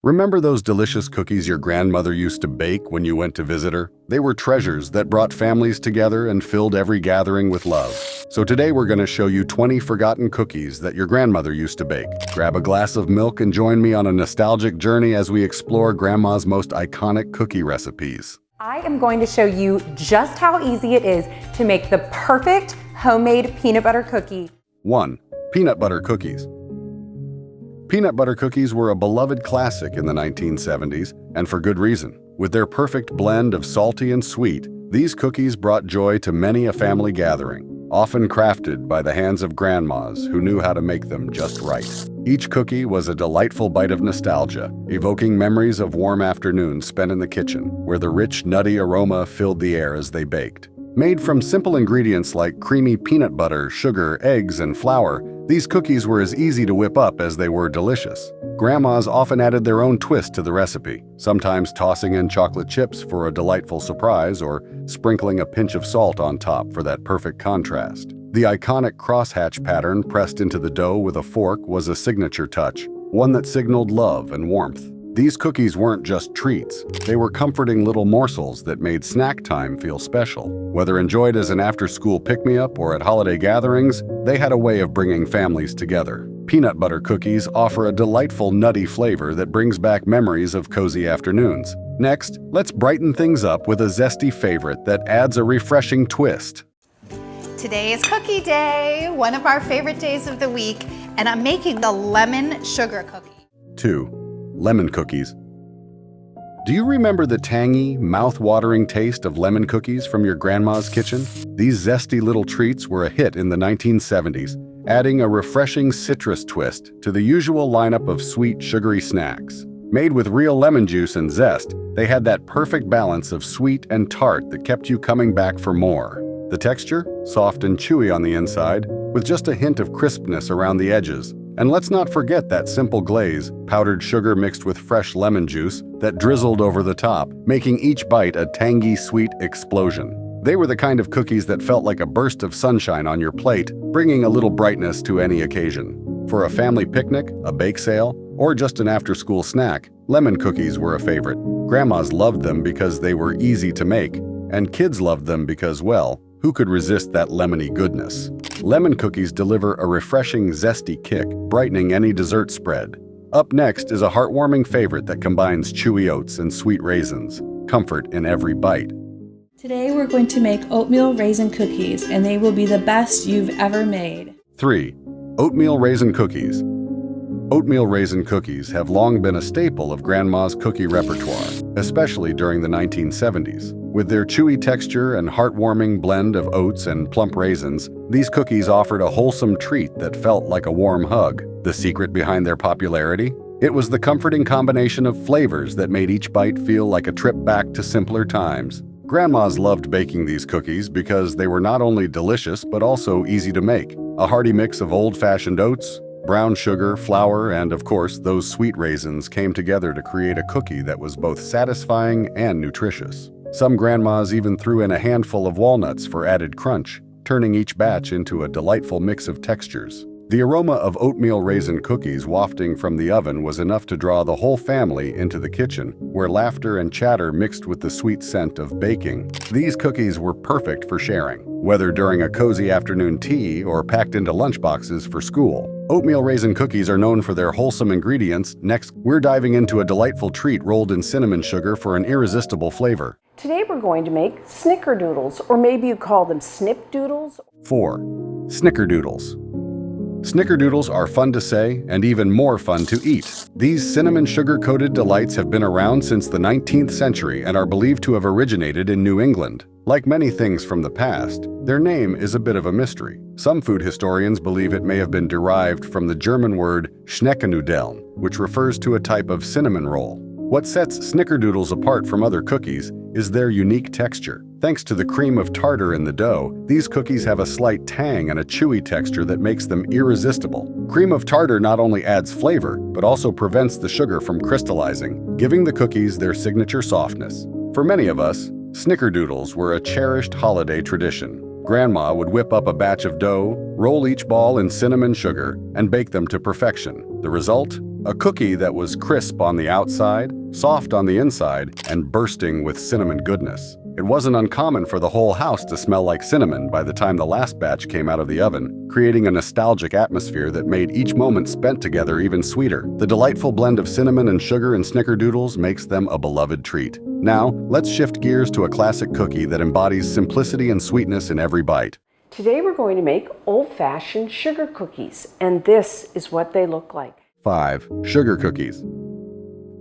Remember those delicious cookies your grandmother used to bake when you went to visit her? They were treasures that brought families together and filled every gathering with love. So today we're going to show you 20 forgotten cookies that your grandmother used to bake. Grab a glass of milk and join me on a nostalgic journey as we explore Grandma's most iconic cookie recipes. I am going to show you just how easy it is to make the perfect homemade peanut butter cookie. 1. Peanut butter cookies. Peanut butter cookies were a beloved classic in the 1970s, and for good reason. With their perfect blend of salty and sweet, these cookies brought joy to many a family gathering, often crafted by the hands of grandmas who knew how to make them just right. Each cookie was a delightful bite of nostalgia, evoking memories of warm afternoons spent in the kitchen, where the rich, nutty aroma filled the air as they baked. Made from simple ingredients like creamy peanut butter, sugar, eggs, and flour, these cookies were as easy to whip up as they were delicious. Grandmas often added their own twist to the recipe, sometimes tossing in chocolate chips for a delightful surprise or sprinkling a pinch of salt on top for that perfect contrast. The iconic crosshatch pattern pressed into the dough with a fork was a signature touch, one that signaled love and warmth. These cookies weren't just treats, they were comforting little morsels that made snack time feel special. Whether enjoyed as an after-school pick-me-up or at holiday gatherings, they had a way of bringing families together. Peanut butter cookies offer a delightful nutty flavor that brings back memories of cozy afternoons. Next, let's brighten things up with a zesty favorite that adds a refreshing twist. Today is cookie day, one of our favorite days of the week, and I'm making the lemon sugar cookie. 2. Lemon cookies. Do you remember the tangy, mouth-watering taste of lemon cookies from your grandma's kitchen? These zesty little treats were a hit in the 1970s, adding a refreshing citrus twist to the usual lineup of sweet, sugary snacks. Made with real lemon juice and zest, they had that perfect balance of sweet and tart that kept you coming back for more. The texture, soft and chewy on the inside, with just a hint of crispness around the edges. And let's not forget that simple glaze, powdered sugar mixed with fresh lemon juice, that drizzled over the top, making each bite a tangy, sweet explosion. They were the kind of cookies that felt like a burst of sunshine on your plate, bringing a little brightness to any occasion. For a family picnic, a bake sale, or just an after-school snack, lemon cookies were a favorite. Grandmas loved them because they were easy to make, and kids loved them because, well, who could resist that lemony goodness? Lemon cookies deliver a refreshing, zesty kick, brightening any dessert spread. Up next is a heartwarming favorite that combines chewy oats and sweet raisins. Comfort in every bite. Today we're going to make oatmeal raisin cookies, and they will be the best you've ever made. 3. Oatmeal raisin cookies. Oatmeal raisin cookies have long been a staple of Grandma's cookie repertoire, especially during the 1970s. With their chewy texture and heartwarming blend of oats and plump raisins, these cookies offered a wholesome treat that felt like a warm hug. The secret behind their popularity? It was the comforting combination of flavors that made each bite feel like a trip back to simpler times. Grandmas loved baking these cookies because they were not only delicious but also easy to make. A hearty mix of old-fashioned oats, brown sugar, flour, and of course those sweet raisins came together to create a cookie that was both satisfying and nutritious. Some grandmas even threw in a handful of walnuts for added crunch, turning each batch into a delightful mix of textures. The aroma of oatmeal raisin cookies wafting from the oven was enough to draw the whole family into the kitchen, where laughter and chatter mixed with the sweet scent of baking. These cookies were perfect for sharing, whether during a cozy afternoon tea or packed into lunchboxes for school. Oatmeal raisin cookies are known for their wholesome ingredients. Next, we're diving into a delightful treat rolled in cinnamon sugar for an irresistible flavor. Today we're going to make snickerdoodles, or maybe you call them snipdoodles. 4. Snickerdoodles. Snickerdoodles are fun to say and even more fun to eat. These cinnamon sugar-coated delights have been around since the 19th century and are believed to have originated in New England. Like many things from the past, their name is a bit of a mystery. Some food historians believe it may have been derived from the German word Schneckennudeln, which refers to a type of cinnamon roll. What sets snickerdoodles apart from other cookies is their unique texture. Thanks to the cream of tartar in the dough, these cookies have a slight tang and a chewy texture that makes them irresistible. Cream of tartar not only adds flavor, but also prevents the sugar from crystallizing, giving the cookies their signature softness. For many of us, snickerdoodles were a cherished holiday tradition. Grandma would whip up a batch of dough, roll each ball in cinnamon sugar, and bake them to perfection. The result? a cookie that was crisp on the outside, soft on the inside, and bursting with cinnamon goodness. It wasn't uncommon for the whole house to smell like cinnamon by the time the last batch came out of the oven, creating a nostalgic atmosphere that made each moment spent together even sweeter. The delightful blend of cinnamon and sugar in snickerdoodles makes them a beloved treat. Now, let's shift gears to a classic cookie that embodies simplicity and sweetness in every bite. Today we're going to make old-fashioned sugar cookies, and this is what they look like. 5. Sugar cookies.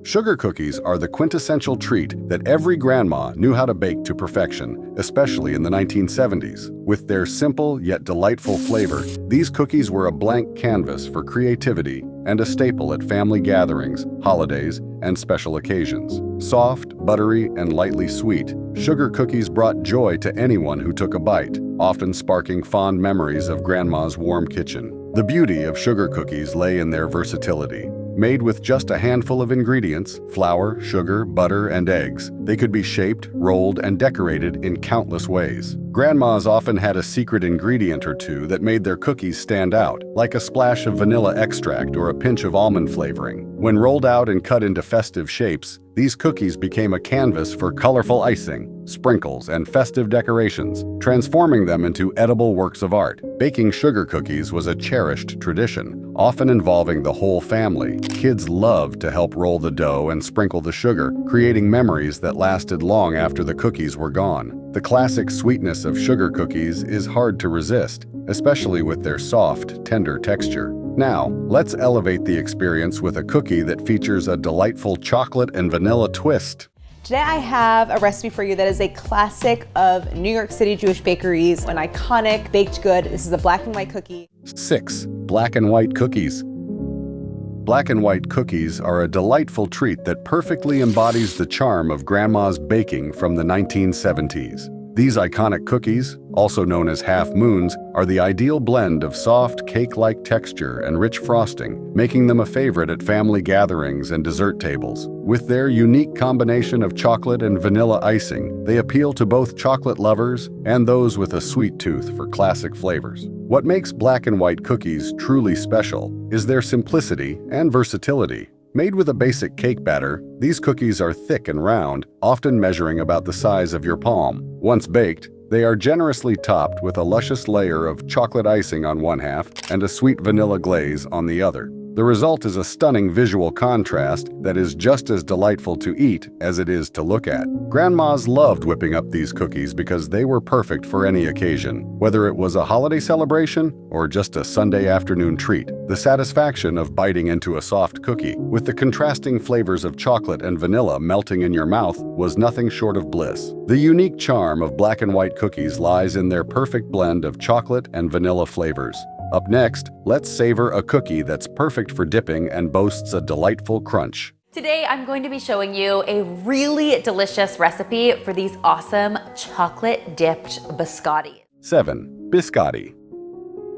Sugar cookies are the quintessential treat that every grandma knew how to bake to perfection, especially in the 1970s. With their simple yet delightful flavor, these cookies were a blank canvas for creativity and a staple at family gatherings, holidays, and special occasions. Soft, buttery, and lightly sweet, sugar cookies brought joy to anyone who took a bite, often sparking fond memories of Grandma's warm kitchen. The beauty of sugar cookies lay in their versatility. Made with just a handful of ingredients, flour, sugar, butter, and eggs, they could be shaped, rolled, and decorated in countless ways. Grandmas often had a secret ingredient or two that made their cookies stand out, like a splash of vanilla extract or a pinch of almond flavoring. When rolled out and cut into festive shapes, these cookies became a canvas for colorful icing, sprinkles, and festive decorations, transforming them into edible works of art. Baking sugar cookies was a cherished tradition, often involving the whole family. Kids loved to help roll the dough and sprinkle the sugar, creating memories that lasted long after the cookies were gone. The classic sweetness of sugar cookies is hard to resist, especially with their soft, tender texture. Now, let's elevate the experience with a cookie that features a delightful chocolate and vanilla twist. Today I have a recipe for you that is a classic of New York City Jewish bakeries, an iconic baked good. This is a black and white cookie. 6. Black and white cookies. Black and white cookies are a delightful treat that perfectly embodies the charm of Grandma's baking from the 1970s. These iconic cookies, also known as half moons, are the ideal blend of soft, cake-like texture and rich frosting, making them a favorite at family gatherings and dessert tables. With their unique combination of chocolate and vanilla icing, they appeal to both chocolate lovers and those with a sweet tooth for classic flavors. What makes black and white cookies truly special is their simplicity and versatility. Made with a basic cake batter, these cookies are thick and round, often measuring about the size of your palm. Once baked, they are generously topped with a luscious layer of chocolate icing on one half and a sweet vanilla glaze on the other. The result is a stunning visual contrast that is just as delightful to eat as it is to look at. Grandmas loved whipping up these cookies because they were perfect for any occasion, whether it was a holiday celebration or just a Sunday afternoon treat. The satisfaction of biting into a soft cookie, with the contrasting flavors of chocolate and vanilla melting in your mouth, was nothing short of bliss. The unique charm of black and white cookies lies in their perfect blend of chocolate and vanilla flavors. Up next, let's savor a cookie that's perfect for dipping and boasts a delightful crunch. Today, I'm going to be showing you a really delicious recipe for these awesome chocolate-dipped biscotti. 7. Biscotti.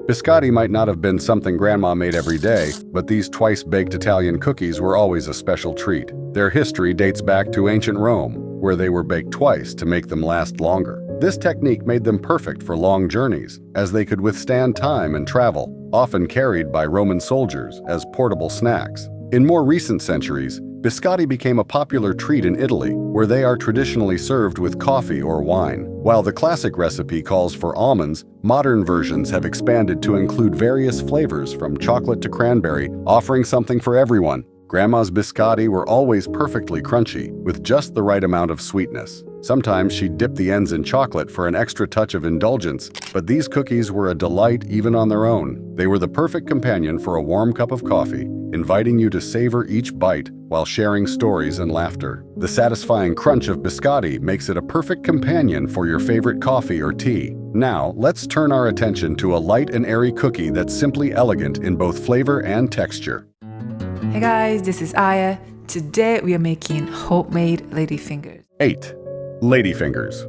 Biscotti might not have been something Grandma made every day, but these twice-baked Italian cookies were always a special treat. Their history dates back to ancient Rome, where they were baked twice to make them last longer. This technique made them perfect for long journeys, as they could withstand time and travel, often carried by Roman soldiers as portable snacks. In more recent centuries, biscotti became a popular treat in Italy, where they are traditionally served with coffee or wine. While the classic recipe calls for almonds, modern versions have expanded to include various flavors from chocolate to cranberry, offering something for everyone. Grandma's biscotti were always perfectly crunchy, with just the right amount of sweetness. Sometimes she'd dip the ends in chocolate for an extra touch of indulgence, but these cookies were a delight even on their own. They were the perfect companion for a warm cup of coffee, inviting you to savor each bite while sharing stories and laughter. The satisfying crunch of biscotti makes it a perfect companion for your favorite coffee or tea. Now, let's turn our attention to a light and airy cookie that's simply elegant in both flavor and texture. Hey guys, this is Aya. Today we are making homemade ladyfingers. 8. Ladyfingers.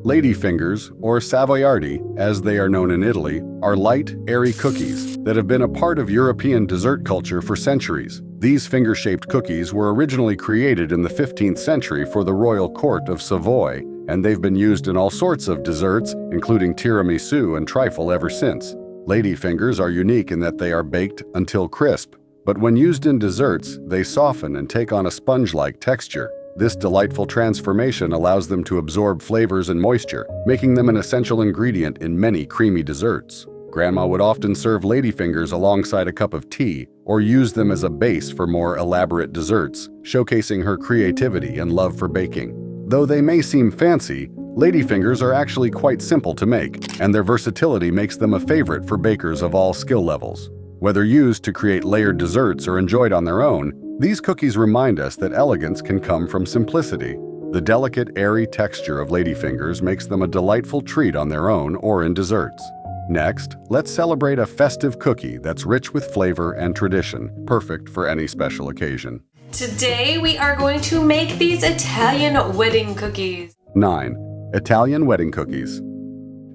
Ladyfingers, or Savoiardi, as they are known in Italy, are light, airy cookies that have been a part of European dessert culture for centuries. These finger-shaped cookies were originally created in the 15th century for the royal court of Savoy, and they've been used in all sorts of desserts, including tiramisu and trifle ever since. Ladyfingers are unique in that they are baked until crisp, But when used in desserts, they soften and take on a sponge-like texture. This delightful transformation allows them to absorb flavors and moisture, making them an essential ingredient in many creamy desserts. Grandma would often serve ladyfingers alongside a cup of tea or use them as a base for more elaborate desserts, showcasing her creativity and love for baking. Though they may seem fancy, ladyfingers are actually quite simple to make, and their versatility makes them a favorite for bakers of all skill levels. Whether used to create layered desserts or enjoyed on their own, these cookies remind us that elegance can come from simplicity. The delicate, airy texture of ladyfingers makes them a delightful treat on their own or in desserts. Next, let's celebrate a festive cookie that's rich with flavor and tradition, perfect for any special occasion. Today we are going to make these Italian wedding cookies. 9. Italian wedding cookies.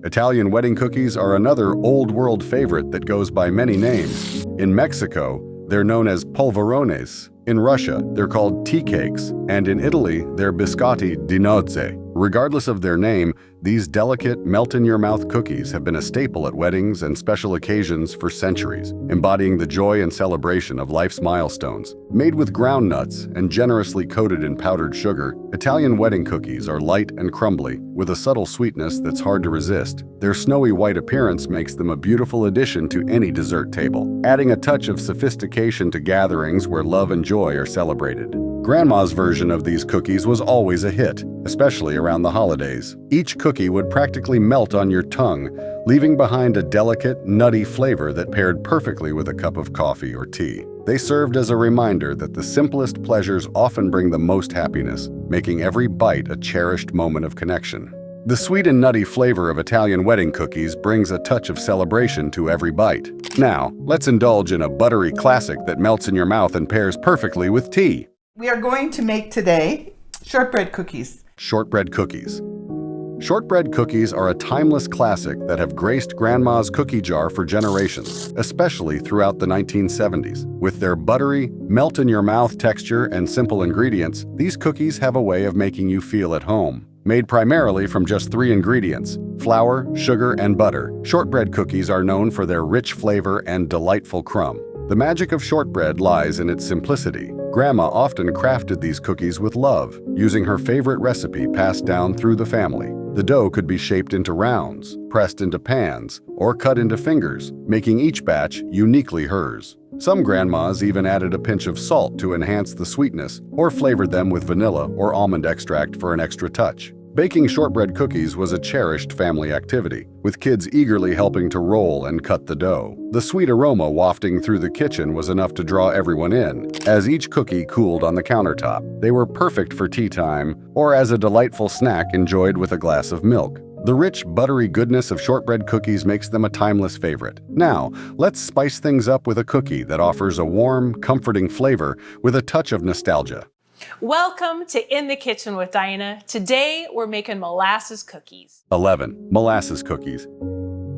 Italian wedding cookies are another old-world favorite that goes by many names. In Mexico, they're known as polvorones. In Russia, they're called tea cakes, and in Italy, they're biscotti di nozze. Regardless of their name, these delicate, melt-in-your-mouth cookies have been a staple at weddings and special occasions for centuries, embodying the joy and celebration of life's milestones. Made with ground nuts and generously coated in powdered sugar, Italian wedding cookies are light and crumbly, with a subtle sweetness that's hard to resist. Their snowy white appearance makes them a beautiful addition to any dessert table, adding a touch of sophistication to gatherings where love and joy are celebrated. Grandma's version of these cookies was always a hit, especially around the holidays. Each cookie would practically melt on your tongue, leaving behind a delicate, nutty flavor that paired perfectly with a cup of coffee or tea. They served as a reminder that the simplest pleasures often bring the most happiness, making every bite a cherished moment of connection. The sweet and nutty flavor of Italian wedding cookies brings a touch of celebration to every bite. Now, let's indulge in a buttery classic that melts in your mouth and pairs perfectly with tea. We are going to make today shortbread cookies. Shortbread cookies. Shortbread cookies are a timeless classic that have graced Grandma's cookie jar for generations, especially throughout the 1970s. With their buttery, melt-in-your-mouth texture and simple ingredients, these cookies have a way of making you feel at home. Made primarily from just 3 ingredients, flour, sugar, and butter, shortbread cookies are known for their rich flavor and delightful crumb. The magic of shortbread lies in its simplicity. Grandma often crafted these cookies with love, using her favorite recipe passed down through the family. The dough could be shaped into rounds, pressed into pans, or cut into fingers, making each batch uniquely hers. Some grandmas even added a pinch of salt to enhance the sweetness, or flavored them with vanilla or almond extract for an extra touch. Baking shortbread cookies was a cherished family activity, with kids eagerly helping to roll and cut the dough. The sweet aroma wafting through the kitchen was enough to draw everyone in, as each cookie cooled on the countertop. They were perfect for tea time or as a delightful snack enjoyed with a glass of milk. The rich, buttery goodness of shortbread cookies makes them a timeless favorite. Now, let's spice things up with a cookie that offers a warm, comforting flavor with a touch of nostalgia. Welcome to In the Kitchen with Diana. Today we're making molasses cookies. 11. Molasses cookies.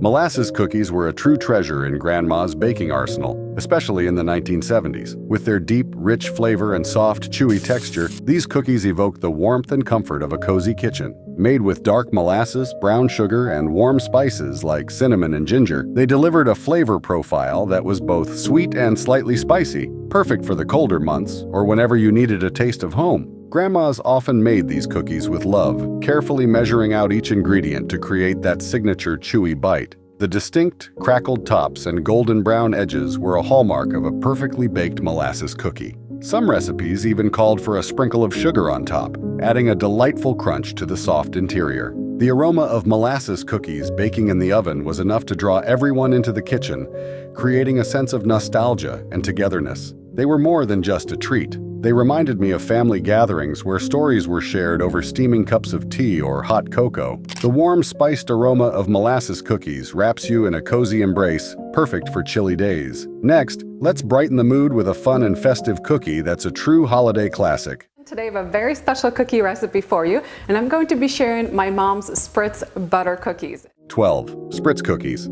Molasses cookies were a true treasure in Grandma's baking arsenal, especially in the 1970s. With their deep, rich flavor and soft, chewy texture, these cookies evoke the warmth and comfort of a cozy kitchen. Made with dark molasses, brown sugar, and warm spices like cinnamon and ginger, they delivered a flavor profile that was both sweet and slightly spicy, perfect for the colder months or whenever you needed a taste of home. Grandmas often made these cookies with love, carefully measuring out each ingredient to create that signature chewy bite. The distinct, crackled tops and golden brown edges were a hallmark of a perfectly baked molasses cookie. Some recipes even called for a sprinkle of sugar on top, adding a delightful crunch to the soft interior. The aroma of molasses cookies baking in the oven was enough to draw everyone into the kitchen, creating a sense of nostalgia and togetherness. They were more than just a treat. They reminded me of family gatherings where stories were shared over steaming cups of tea or hot cocoa. The warm, spiced aroma of molasses cookies wraps you in a cozy embrace, perfect for chilly days. Next, let's brighten the mood with a fun and festive cookie that's a true holiday classic. Today I have a very special cookie recipe for you, and I'm going to be sharing my mom's Spritz butter cookies. 12. Spritz cookies.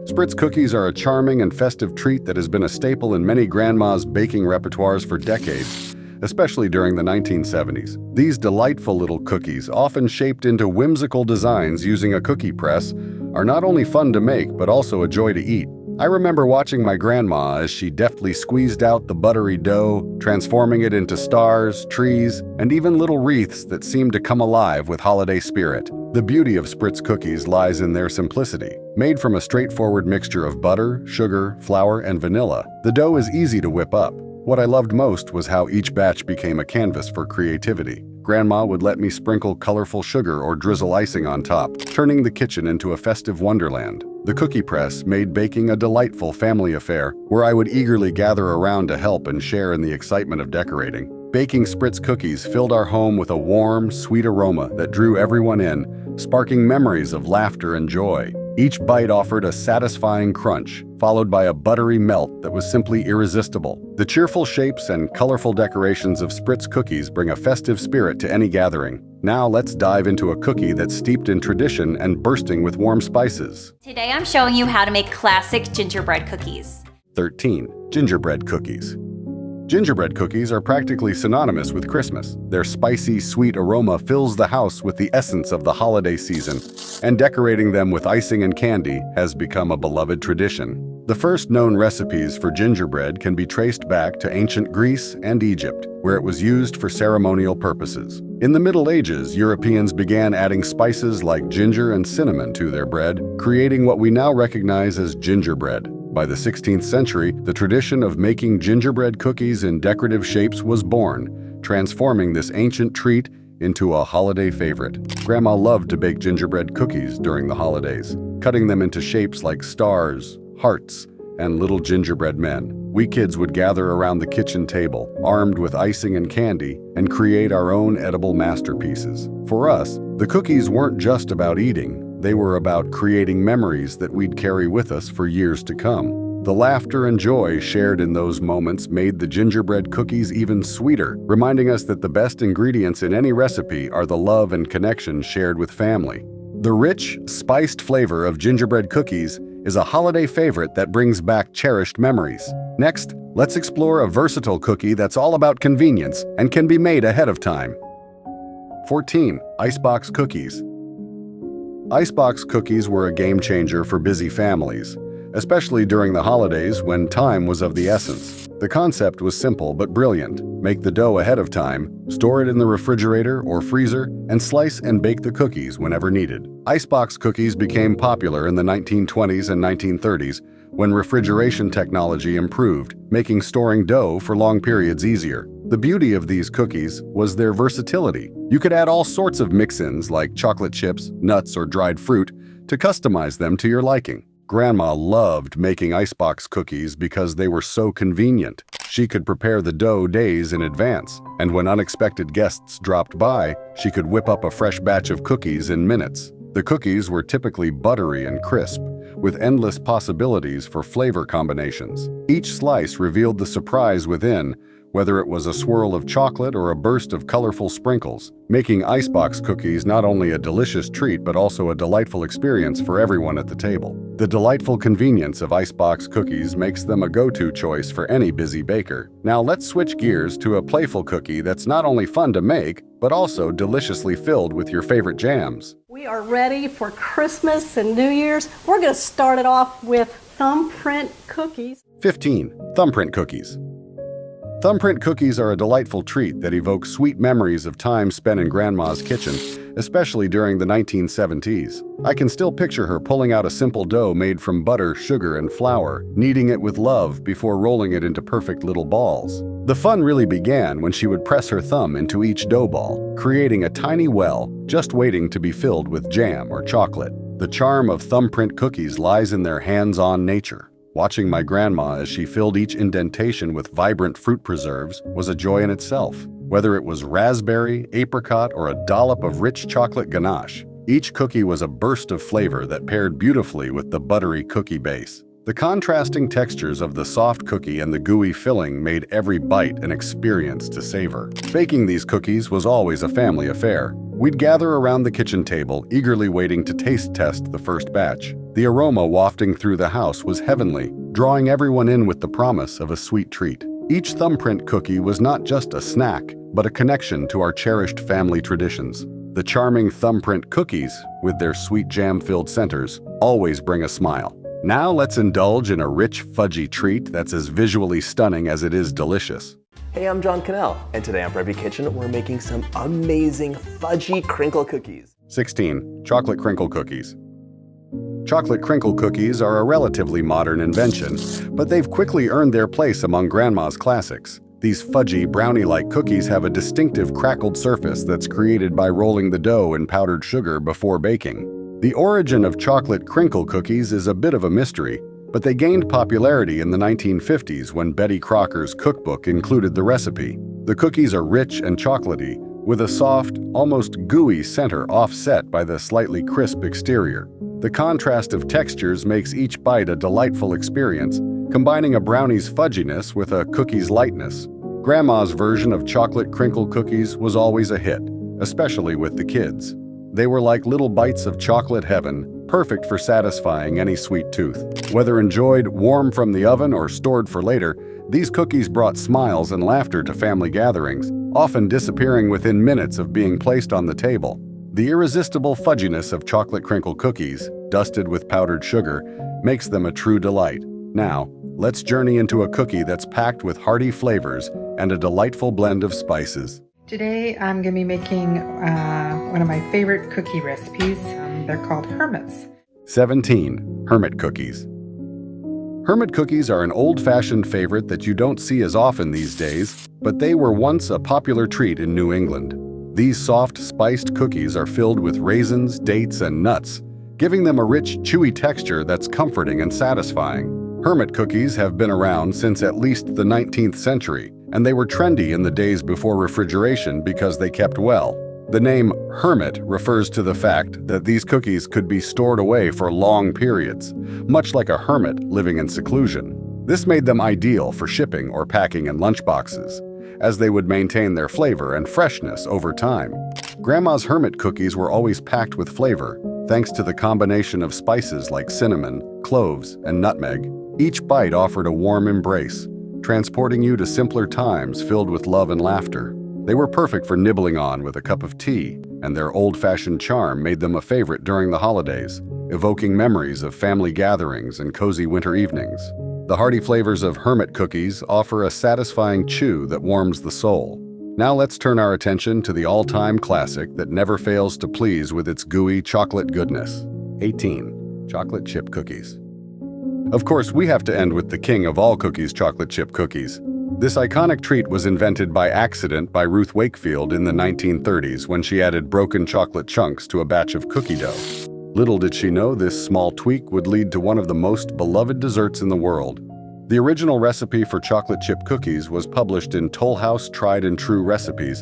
Spritz cookies are a charming and festive treat that has been a staple in many grandmas' baking repertoires for decades, especially during the 1970s. These delightful little cookies, often shaped into whimsical designs using a cookie press, are not only fun to make but also a joy to eat. I remember watching my grandma as she deftly squeezed out the buttery dough, transforming it into stars, trees, and even little wreaths that seemed to come alive with holiday spirit. The beauty of Spritz cookies lies in their simplicity. Made from a straightforward mixture of butter, sugar, flour, and vanilla, the dough is easy to whip up. What I loved most was how each batch became a canvas for creativity. Grandma would let me sprinkle colorful sugar or drizzle icing on top, turning the kitchen into a festive wonderland. The cookie press made baking a delightful family affair, where I would eagerly gather around to help and share in the excitement of decorating. Baking Spritz cookies filled our home with a warm, sweet aroma that drew everyone in, sparking memories of laughter and joy. Each bite offered a satisfying crunch, followed by a buttery melt that was simply irresistible. The cheerful shapes and colorful decorations of Spritz cookies bring a festive spirit to any gathering. Now let's dive into a cookie that's steeped in tradition and bursting with warm spices. Today I'm showing you how to make classic gingerbread cookies. 13. Gingerbread cookies. Gingerbread cookies are practically synonymous with Christmas. Their spicy, sweet aroma fills the house with the essence of the holiday season, and decorating them with icing and candy has become a beloved tradition. The first known recipes for gingerbread can be traced back to ancient Greece and Egypt, where it was used for ceremonial purposes. In the Middle Ages, Europeans began adding spices like ginger and cinnamon to their bread, creating what we now recognize as gingerbread. By the 16th century, the tradition of making gingerbread cookies in decorative shapes was born, transforming this ancient treat into a holiday favorite. Grandma loved to bake gingerbread cookies during the holidays, cutting them into shapes like stars, hearts, and little gingerbread men. We kids would gather around the kitchen table, armed with icing and candy, and create our own edible masterpieces. For us, the cookies weren't just about eating. They were about creating memories that we'd carry with us for years to come. The laughter and joy shared in those moments made the gingerbread cookies even sweeter, reminding us that the best ingredients in any recipe are the love and connection shared with family. The rich, spiced flavor of gingerbread cookies is a holiday favorite that brings back cherished memories. Next, let's explore a versatile cookie that's all about convenience and can be made ahead of time. 14. Icebox cookies. Icebox cookies were a game changer for busy families, especially during the holidays when time was of the essence. The concept was simple but brilliant. Make the dough ahead of time, store it in the refrigerator or freezer, and slice and bake the cookies whenever needed. Icebox cookies became popular in the 1920s and 1930s when refrigeration technology improved, making storing dough for long periods easier. The beauty of these cookies was their versatility. You could add all sorts of mix-ins like chocolate chips, nuts, or dried fruit to customize them to your liking. Grandma loved making icebox cookies because they were so convenient. She could prepare the dough days in advance, and when unexpected guests dropped by, she could whip up a fresh batch of cookies in minutes. The cookies were typically buttery and crisp, with endless possibilities for flavor combinations. Each slice revealed the surprise within, whether it was a swirl of chocolate or a burst of colorful sprinkles, making icebox cookies not only a delicious treat but also a delightful experience for everyone at the table. The delightful convenience of icebox cookies makes them a go-to choice for any busy baker. Now let's switch gears to a playful cookie that's not only fun to make, but also deliciously filled with your favorite jams. We are ready for Christmas and New Year's. We're going to start it off with thumbprint cookies. 15. Thumbprint cookies. Thumbprint cookies are a delightful treat that evoke sweet memories of time spent in Grandma's kitchen, especially during the 1970s. I can still picture her pulling out a simple dough made from butter, sugar, and flour, kneading it with love before rolling it into perfect little balls. The fun really began when she would press her thumb into each dough ball, creating a tiny well just waiting to be filled with jam or chocolate. The charm of thumbprint cookies lies in their hands-on nature. Watching my grandma as she filled each indentation with vibrant fruit preserves was a joy in itself. Whether it was raspberry, apricot, or a dollop of rich chocolate ganache, each cookie was a burst of flavor that paired beautifully with the buttery cookie base. The contrasting textures of the soft cookie and the gooey filling made every bite an experience to savor. Baking these cookies was always a family affair. We'd gather around the kitchen table, eagerly waiting to taste test the first batch. The aroma wafting through the house was heavenly, drawing everyone in with the promise of a sweet treat. Each thumbprint cookie was not just a snack, but a connection to our cherished family traditions. The charming thumbprint cookies, with their sweet jam-filled centers, always bring a smile. Now let's indulge in a rich, fudgy treat that's as visually stunning as it is delicious. Hey, I'm John Cannell, and today on Brevy Kitchen, we're making some amazing fudgy crinkle cookies. 16. Chocolate crinkle cookies. Chocolate crinkle cookies are a relatively modern invention, but they've quickly earned their place among Grandma's classics. These fudgy, brownie-like cookies have a distinctive crackled surface that's created by rolling the dough in powdered sugar before baking. The origin of chocolate crinkle cookies is a bit of a mystery, but they gained popularity in the 1950s when Betty Crocker's cookbook included the recipe. The cookies are rich and chocolatey, with a soft, almost gooey center offset by the slightly crisp exterior. The contrast of textures makes each bite a delightful experience, combining a brownie's fudginess with a cookie's lightness. Grandma's version of chocolate crinkle cookies was always a hit, especially with the kids. They were like little bites of chocolate heaven, perfect for satisfying any sweet tooth. Whether enjoyed warm from the oven or stored for later, these cookies brought smiles and laughter to family gatherings, often disappearing within minutes of being placed on the table. The irresistible fudginess of chocolate crinkle cookies, dusted with powdered sugar, makes them a true delight. Now, let's journey into a cookie that's packed with hearty flavors and a delightful blend of spices. Today I'm going to be making one of my favorite cookie recipes. They're called Hermits. 17. Hermit cookies. Hermit cookies are an old-fashioned favorite that you don't see as often these days, but they were once a popular treat in New England. These soft, spiced cookies are filled with raisins, dates, and nuts, giving them a rich, chewy texture that's comforting and satisfying. Hermit cookies have been around since at least the 19th century, and they were trendy in the days before refrigeration because they kept well. The name hermit refers to the fact that these cookies could be stored away for long periods, much like a hermit living in seclusion. This made them ideal for shipping or packing in lunchboxes, as they would maintain their flavor and freshness over time. Grandma's hermit cookies were always packed with flavor, thanks to the combination of spices like cinnamon, cloves, and nutmeg. Each bite offered a warm embrace, transporting you to simpler times filled with love and laughter. They were perfect for nibbling on with a cup of tea, and their old-fashioned charm made them a favorite during the holidays, evoking memories of family gatherings and cozy winter evenings. The hearty flavors of hermit cookies offer a satisfying chew that warms the soul. Now let's turn our attention to the all-time classic that never fails to please with its gooey chocolate goodness. 18. Chocolate chip cookies. Of course, we have to end with the king of all cookies, chocolate chip cookies. This iconic treat was invented by accident by Ruth Wakefield in the 1930s when she added broken chocolate chunks to a batch of cookie dough. Little did she know this small tweak would lead to one of the most beloved desserts in the world. The original recipe for chocolate chip cookies was published in Toll House Tried and True Recipes,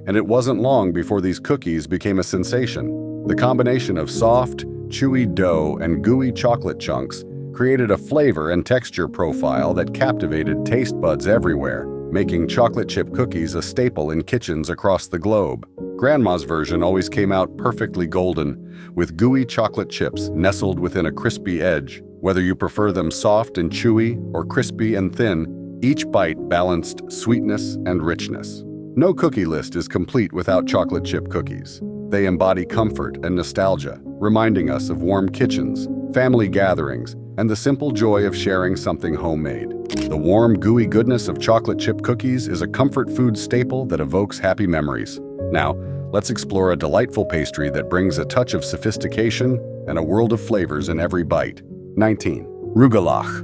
and it wasn't long before these cookies became a sensation. The combination of soft, chewy dough and gooey chocolate chunks created a flavor and texture profile that captivated taste buds everywhere, making chocolate chip cookies a staple in kitchens across the globe. Grandma's version always came out perfectly golden, with gooey chocolate chips nestled within a crispy edge. Whether you prefer them soft and chewy or crispy and thin, each bite balanced sweetness and richness. No cookie list is complete without chocolate chip cookies. They embody comfort and nostalgia, reminding us of warm kitchens, family gatherings, and the simple joy of sharing something homemade. The warm, gooey goodness of chocolate chip cookies is a comfort food staple that evokes happy memories. Now, let's explore a delightful pastry that brings a touch of sophistication and a world of flavors in every bite. 19. Rugelach.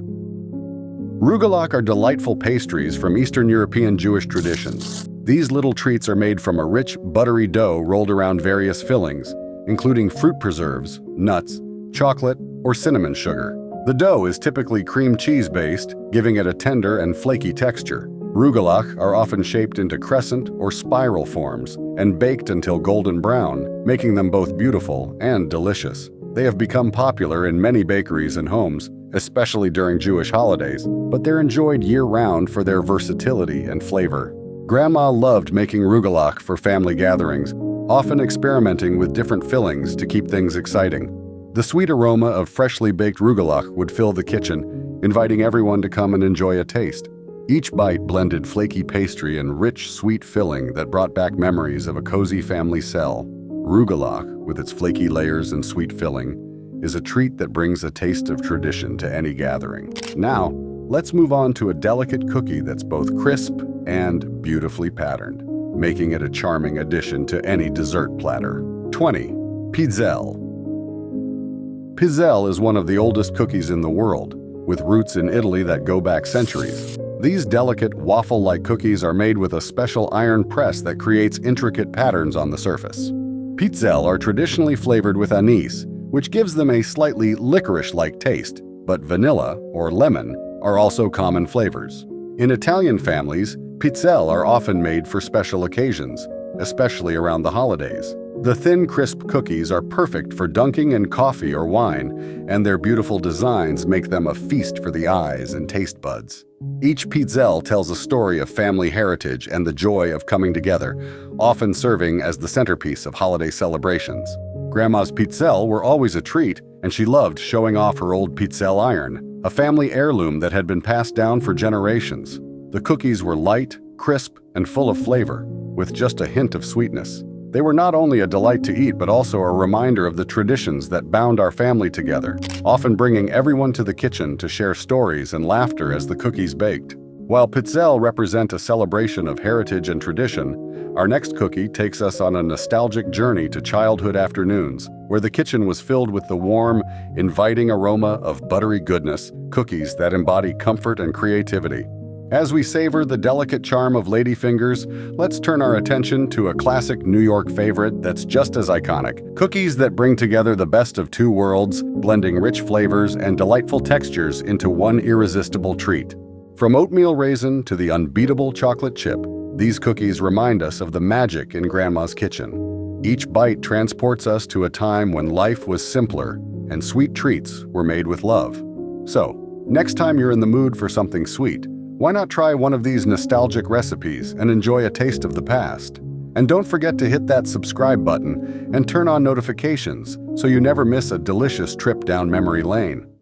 Rugelach are delightful pastries from Eastern European Jewish traditions. These little treats are made from a rich, buttery dough rolled around various fillings, including fruit preserves, nuts, chocolate, or cinnamon sugar. The dough is typically cream cheese-based, giving it a tender and flaky texture. Rugelach are often shaped into crescent or spiral forms and baked until golden brown, making them both beautiful and delicious. They have become popular in many bakeries and homes, especially during Jewish holidays, but they're enjoyed year-round for their versatility and flavor. Grandma loved making rugelach for family gatherings, often experimenting with different fillings to keep things exciting. The sweet aroma of freshly baked rugelach would fill the kitchen, inviting everyone to come and enjoy a taste. Each bite blended flaky pastry and rich, sweet filling that brought back memories of a cozy family cell. Rugelach, with its flaky layers and sweet filling, is a treat that brings a taste of tradition to any gathering. Now, let's move on to a delicate cookie that's both crisp and beautifully patterned, making it a charming addition to any dessert platter. 20. Pizzelle. Pizzelle is one of the oldest cookies in the world, with roots in Italy that go back centuries. These delicate, waffle-like cookies are made with a special iron press that creates intricate patterns on the surface. Pizzelle are traditionally flavored with anise, which gives them a slightly licorice-like taste, but vanilla or lemon are also common flavors. In Italian families, pizzelle are often made for special occasions, especially around the holidays. The thin, crisp cookies are perfect for dunking in coffee or wine, and their beautiful designs make them a feast for the eyes and taste buds. Each pizzelle tells a story of family heritage and the joy of coming together, often serving as the centerpiece of holiday celebrations. Grandma's pizzelle were always a treat, and she loved showing off her old pizzelle iron, a family heirloom that had been passed down for generations. The cookies were light, crisp, and full of flavor, with just a hint of sweetness. They were not only a delight to eat, but also a reminder of the traditions that bound our family together, often bringing everyone to the kitchen to share stories and laughter as the cookies baked. While pizzelle represent a celebration of heritage and tradition, our next cookie takes us on a nostalgic journey to childhood afternoons, where the kitchen was filled with the warm, inviting aroma of buttery goodness, cookies that embody comfort and creativity. As we savor the delicate charm of Ladyfingers, let's turn our attention to a classic New York favorite that's just as iconic. Cookies that bring together the best of two worlds, blending rich flavors and delightful textures into one irresistible treat. From oatmeal raisin to the unbeatable chocolate chip, these cookies remind us of the magic in Grandma's kitchen. Each bite transports us to a time when life was simpler and sweet treats were made with love. So, next time you're in the mood for something sweet, why not try one of these nostalgic recipes and enjoy a taste of the past? And don't forget to hit that subscribe button and turn on notifications so you never miss a delicious trip down memory lane.